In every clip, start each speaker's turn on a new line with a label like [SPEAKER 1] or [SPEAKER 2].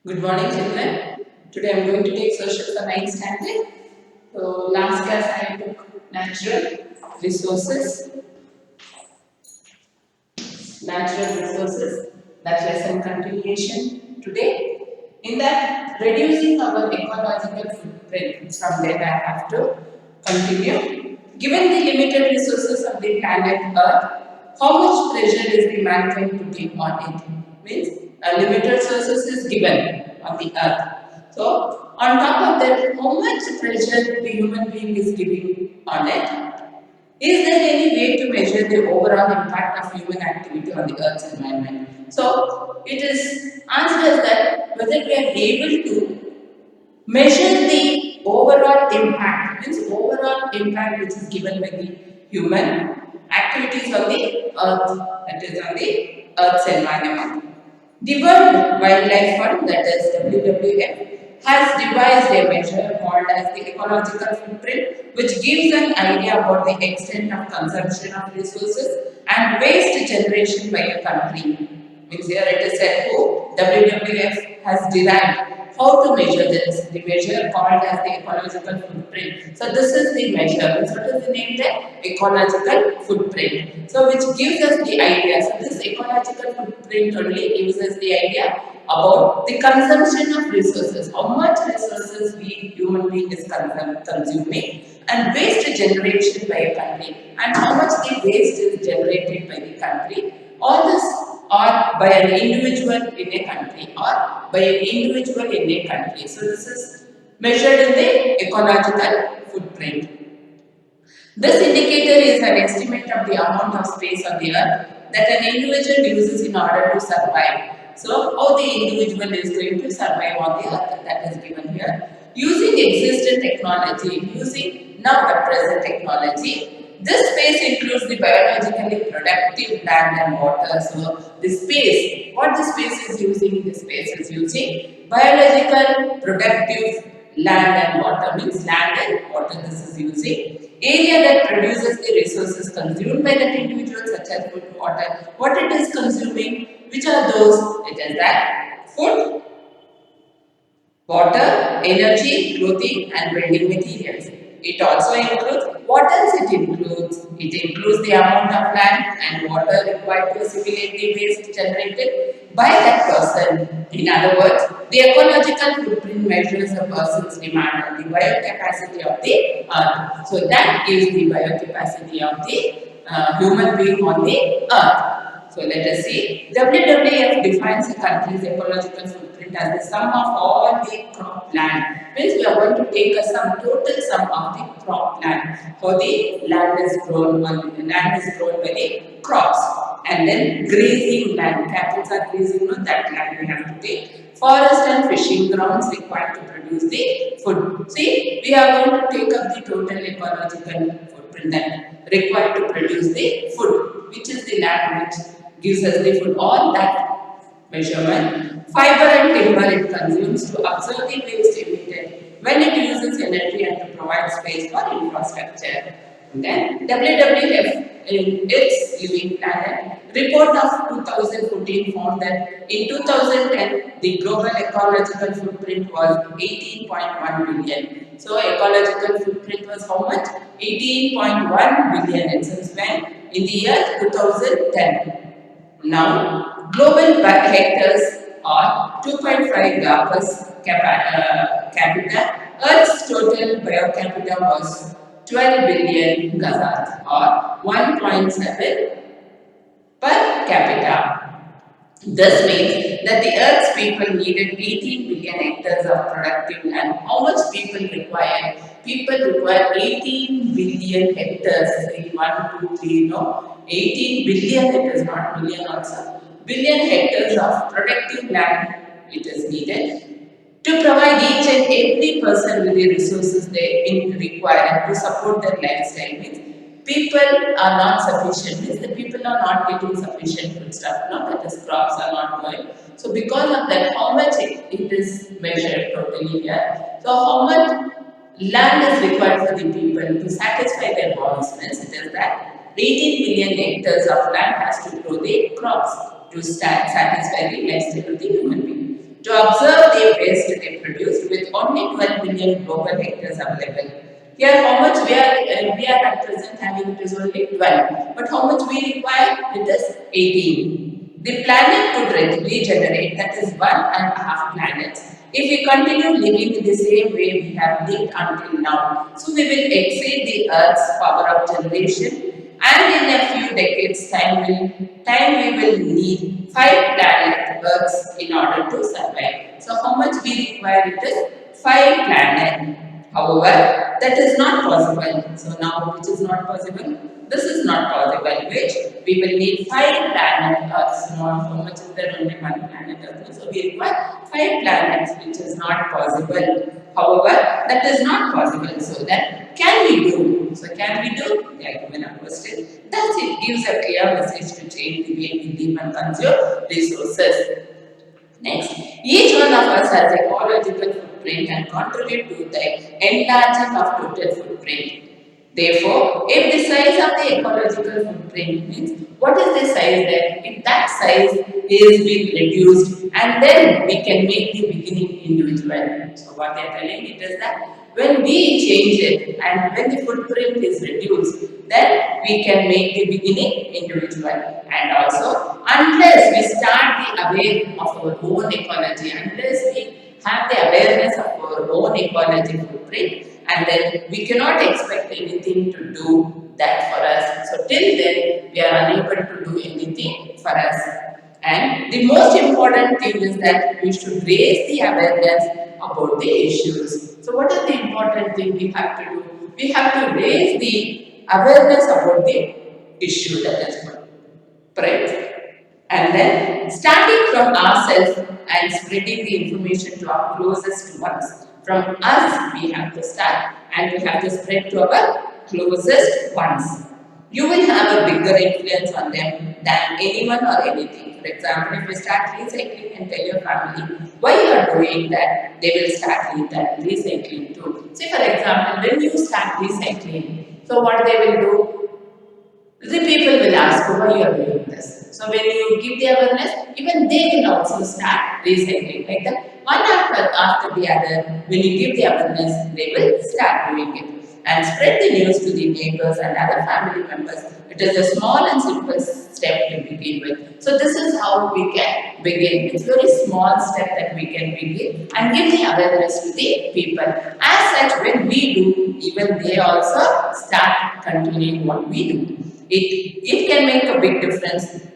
[SPEAKER 1] Good morning, children. Today I am going to take social for 9th standard. So, last class I took natural resources. That lesson continuation today. In that, reducing our ecological footprint. From there, I have to continue. Given the limited resources of the planet Earth, how much pressure is the mankind putting on it? Means a limited resources is given on the Earth. So, on top of that, how much pressure the human being is giving on it? Is there any way to measure the overall impact of human activity on the Earth's environment? So, it is asked us that whether we are able to measure the overall impact, means overall impact which is given by the human activities on the Earth, that is on the Earth's environment. The World Wildlife Fund, that is WWF, has devised a measure called as the ecological footprint, which gives an idea about the extent of consumption of resources and waste generation by a country. Means here it is said who WWF has derived how to measure this. The measure called as the ecological footprint. So this is the measure. So what is the name there? Ecological footprint. So which gives us the idea. So this ecological footprint only gives us the idea about the consumption of resources. How much resources we human being is consuming and waste generation by a country and how much the waste is generated by the country. All this or by an individual in a country or by an individual in a country. So this is measured in the ecological footprint. This indicator is an estimate of the amount of space on the earth that an individual uses in order to survive. So how the individual is going to survive on the earth, that is given here. Using existing technology, using now the present technology, this space includes the biologically productive land and water. So the space, what the space is using, the space is using biological productive land and water, means land and water this is using. Area that produces the resources consumed by that individual such as food, water. What it is consuming, which are those? It is that food, water, energy, clothing and building materials. It also includes, what else it includes? It includes the amount of land and water required to assimilate the waste generated by that person. In other words, the ecological footprint measures a person's demand on the biocapacity of the earth. So that gives the biocapacity of the human being on the earth. So let us see. WWF defines a country's ecological footprint as the sum of all the crop land. Means we are going to take a total sum of the crop land. How the land is grown by the crops. And then grazing land, cattle are grazing on that land we have to take. Forest and fishing grounds required to produce the food. See, we are going to take up the total ecological footprint that required to produce the food, which is the land which gives us the food. All that measurement, fiber and timber it consumes to absorb the waste emitted when it uses energy and to provide space for infrastructure. And then WWF in its living planet report of 2014 found that in 2010 the global ecological footprint was 18.1 billion. So ecological footprint was how much? 18.1 billion. And since when? In the year 2010. Now, global hectares are 2.5 capita. Earth's total biocapita was 12 billion gazas or 1.7 per capita. This means that the Earth's people needed 18 billion hectares of productive land. How much people require? People require 18 billion hectares. Say 1, 2, 3, no. 18 billion hectares, not million also. Billion hectares of productive land it is needed to provide each and every person with the resources they require to support their lifestyle. Means people are not sufficient, means the people are not getting sufficient food stuff, no? That is crops are not going. So because of that, how much it is measured totally here. So how much land is required for the people to satisfy their wants, means it is that 18 billion hectares of land has to grow the crops to satisfy the lifestyle of the human being. To observe the waste they produced with only 12 million global hectares available. Here, how much we are at present having it is only 12, but how much we require? It is 18. The planet could regenerate, that is 1.5 planets. If we continue living in the same way we have lived until now, so we will exceed the Earth's power of generation, and in a few decades time we will need 5 planet Earths in order to survive. So how much we require? It is 5 planets. However, that is not possible. So now, which is not possible? This is not possible, which we will need 5 planet Earths. Not how much is there? Only 1 planet Earth. So we require 5 planets, which is not possible. However, that is not possible. So then, can we do? So can we do? They are given a question. Thus, it gives a clear message to change the way we live and consume resources. Next, each one of us has ecological footprint and contribute to the enlarging of total footprint. Therefore, if the size of the ecological footprint means what is the size there? If that size is being reduced, and then we can make the beginning individual. So what they are telling it is that when we change it and when the footprint is reduced, then we can make the beginning individual. And also, unless we start the aware of our own ecology, unless we have the awareness of our own ecology footprint, and then we cannot expect anything to do that for us. So till then, we are unable to do anything for us. And the most important thing is that we should raise the awareness about the issues. So what is the important thing we have to do? We have to raise the awareness about the issue that is good. Right? And then starting from ourselves and spreading the information to our closest ones. From us, we have to start and we have to spread to our closest ones. You will have a bigger influence on them than anyone or anything. For example, if you start recycling and tell your family why you are doing that, they will start recycling too. Say for example, when you start recycling, so what they will do? The people will ask why you are doing this. So when you give the awareness, even they will also start recycling like that. One after the other, when you give the awareness, they will start doing it. And spread the news to the neighbors and other family members. It is a small and simple step to begin with. So this is how we can begin. It's a very small step that we can begin and give the awareness to the people. As such, when we do, even they also start continuing what we do. It can make a big difference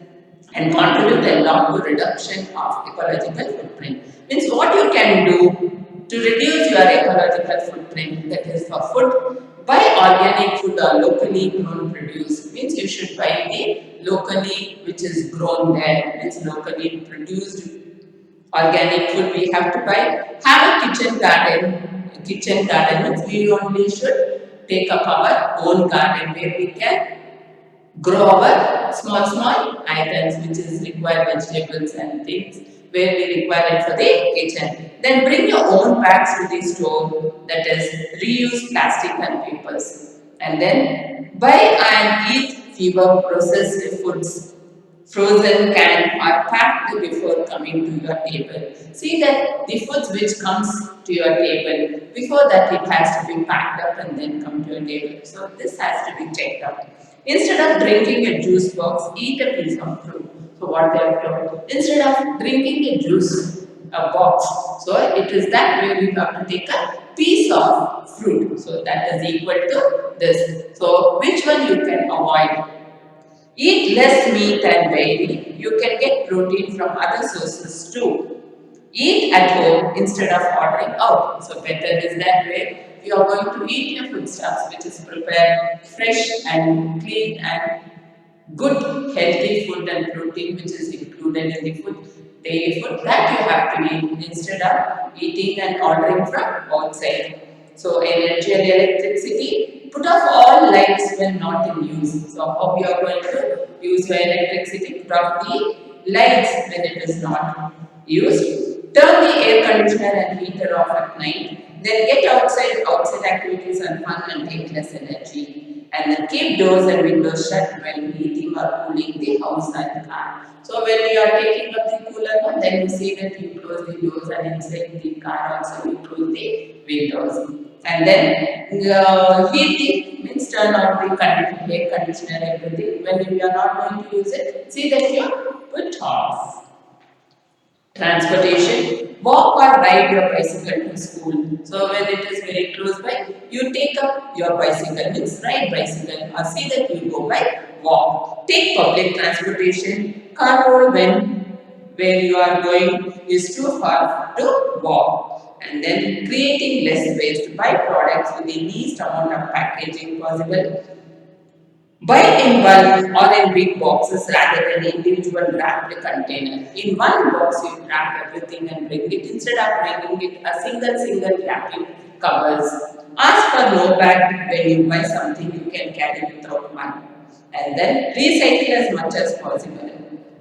[SPEAKER 1] and contribute a lot to reduction of ecological footprint. Means what you can do to reduce your ecological footprint, that is for food, buy organic food or locally grown produce. Means you should buy the locally which is grown there, means locally produced organic food we have to buy. Have a kitchen garden. A kitchen garden means we only should take up our own garden where we can grow our small items which is required vegetables and things where we require it for the kitchen. Then bring your own bags to the store, that is reuse plastic and papers. And then buy and eat fewer processed foods. Frozen, canned or packed before coming to your table. See that the foods which comes to your table, before that it has to be packed up and then come to your table. So this has to be checked out. Instead of drinking a juice box, eat a piece of fruit. So what they have done, instead of drinking a juice, a box, so it is that way we have to take a piece of fruit. So that is equal to this. So which one you can avoid? Eat less meat and dairy. You can get protein from other sources too. Eat at home instead of ordering out. So better is that way. You are going to eat your foodstuffs which is prepared fresh and clean and good healthy food and protein which is included in the food, daily food that you have to eat instead of eating and ordering from outside. So energy and electricity, put off all lights when not in use. So how you are going to use your electricity? Put off the lights when it is not used. Turn the air conditioner and heater off at night. Then get outside activities and fun and take less energy. And then keep doors and windows shut when eating heating or cooling the house and car. So when you are taking up the cooler one, then you see that you close the doors and inside the car also you close the windows. And then heating means turn off the air conditioner, everything. When you are not going to use it, see that you put off. Transportation, walk or ride your bicycle to school. So when it is very close by, you take up your bicycle, means ride bicycle, or see that you go by walk. Take public transportation, carpool when where you are going is too far to walk. And then creating less waste, buy products with the least amount of packaging possible. Buy in bulk or in big boxes rather than individual wrapped container. In one box, you wrap everything and bring it instead of bringing it a single wrapping covers. Ask for no bag when you buy something you can carry without money. And then recycle as much as possible.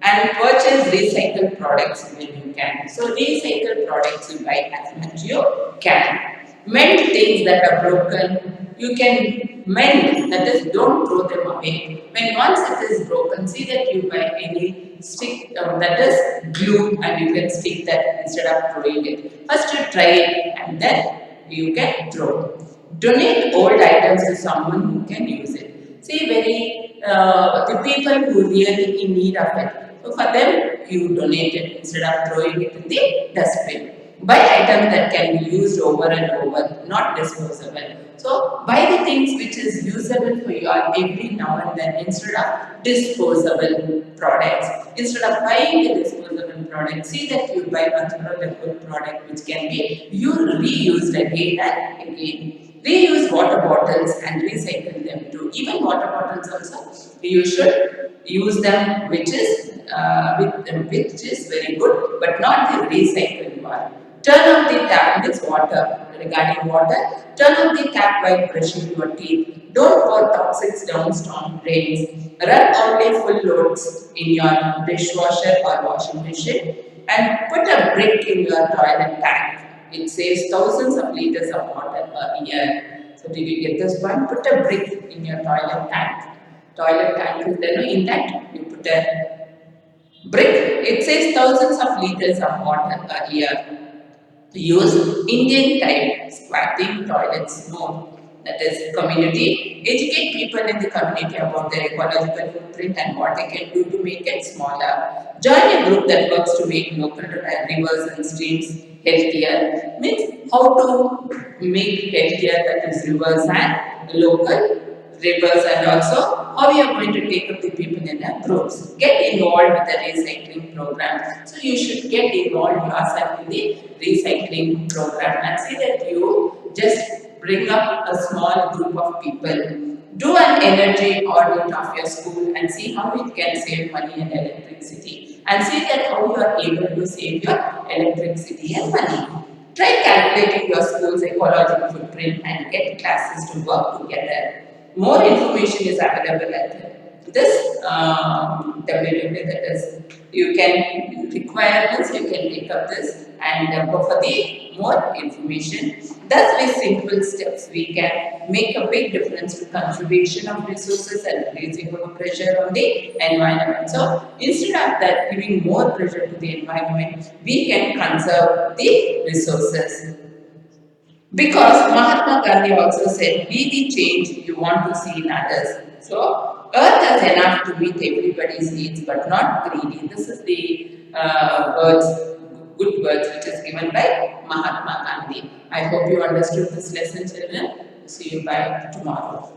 [SPEAKER 1] And purchase recycled products when you can. So recycled products you buy as much you can. Mend things that are broken. You can mend, that is, don't throw them away. When once it is broken, see that you buy any stick that is glue and you can stick that instead of throwing it. First you try it and then you can throw. Donate old items to someone who can use it. See, the people who really in need of it. So for them, you donate it instead of throwing it in the dustbin. Buy items that can be used over and over, not disposable. So buy the things which is usable for you every now and then instead of disposable products. Instead of buying the disposable product, see that you buy much more a good product which can be reused again and again. Reuse water bottles and recycle them too. Even water bottles also, you should use them which is very good, but not the recycled one. Turn off the tap, means water. Regarding water, turn off the tap while brushing your teeth. Don't pour toxics down storm drains. Run only full loads in your dishwasher or washing machine. And put a brick in your toilet tank. It saves thousands of liters of water per year. So did you get this one? Put a brick in your toilet tank. Toilet tank is then in that you put a brick. It saves thousands of liters of water a year. Use Indian type squatting toilets more. That is community. Educate people in the community about their ecological footprint and what they can do to make it smaller. Join a group that works to make local rivers and streams healthier. Means how to make healthier, that is rivers and local rivers, and also how you are going to take up the people in their groups. Get involved with the recycling program. So you should get involved yourself in the recycling program and see that you just bring up a small group of people. Do an energy audit of your school and see how it can save money and electricity. And see that how you are able to save your electricity and money. Try calculating your school's ecological footprint and get classes to work together. More information is available at this www, that is, you can requirements, you can take up this and go for the more information. Thus with simple steps we can make a big difference to conservation of resources and reducing our pressure on the environment. So instead of that giving more pressure to the environment, we can conserve the resources. Because Mahatma Gandhi also said, be the change you want to see in others. So, earth has enough to meet everybody's needs, but not greedy. This is the good words which is given by Mahatma Gandhi. I hope you understood this lesson, children. See you by tomorrow.